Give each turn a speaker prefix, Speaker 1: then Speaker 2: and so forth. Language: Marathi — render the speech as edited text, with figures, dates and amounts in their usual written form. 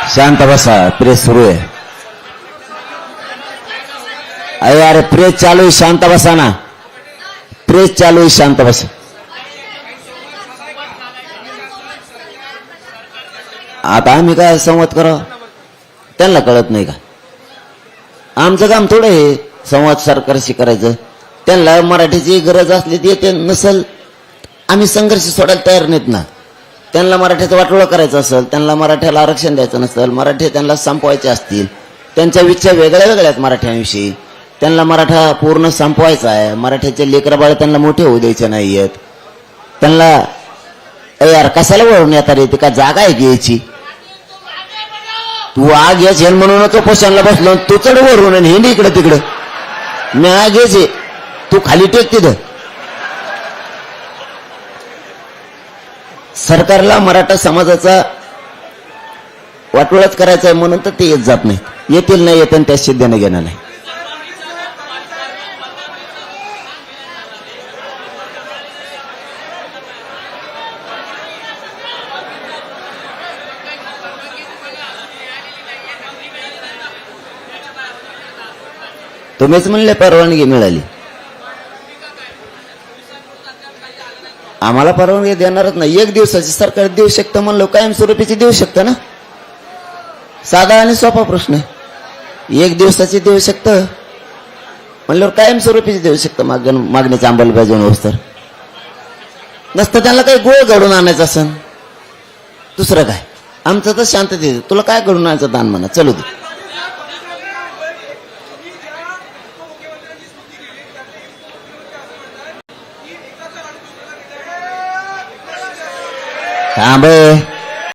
Speaker 1: शांत बसा, प्रेस सुरू आहे. अरे प्रेस चालू आहे, शांत बसा ना. प्रेस चालू आहे, शांत बसा. आता आम्ही काय संवाद करावं, त्यांना कळत नाही का? आमचं काम थोडं आहे संवाद सरकारशी करायचं. त्यांना मराठीची गरज असली ती ते नसल, आम्ही संघर्ष सोडायला तयार नाहीत ना. त्यांना मराठीचं वाटोळं करायचं असेल, त्यांना मराठ्याला आरक्षण द्यायचं नसेल, मराठी त्यांना संपवायचे असतील, त्यांच्या इच्छा वेगळ्या वेगळ्या आहेत मराठ्यांविषयी. त्यांना मराठा पूर्ण संपवायचा आहे, मराठ्याचे लेकरबाळ त्यांना मोठे होऊ द्यायचे नाही आहेत. त्यांना यार कशाला वळून येतात रे, ते का जागा आहे घ्यायची? तू आग याच म्हणून तो पोषणला बसलो, तू चढ वरून आणि हिंड इकडं तिकडं. मी आग यायचे, तू खाली टेक तिथं. सरकारला मराठा समाजाचा वाटोळाच करायचा आहे म्हणून तर ते येत जात नाही. येतील नाही येत आणि त्या सिद्धीने घेणं नाही. तुम्हीच म्हणले परवानगी मिळाली, आम्हाला परवानगी देणारच नाही. एक दिवसाची सरकार देऊ शकतं म्हणलं, कायमस्वरूपीची देऊ शकतं ना. साधा आणि सोपा प्रश्न आहे. एक दिवसाची देऊ शकतं म्हणल्यावर कायमस्वरूपीची देऊ शकतं. मागणीचं अंमलबजावणी होस तर नसतं. त्यांना काही गोळ घडून आणायचं असं दुसरं काय. आमचं तर शांततेत, तुला काय घडून आणायचं दान म्हणा, चलू दे. थांब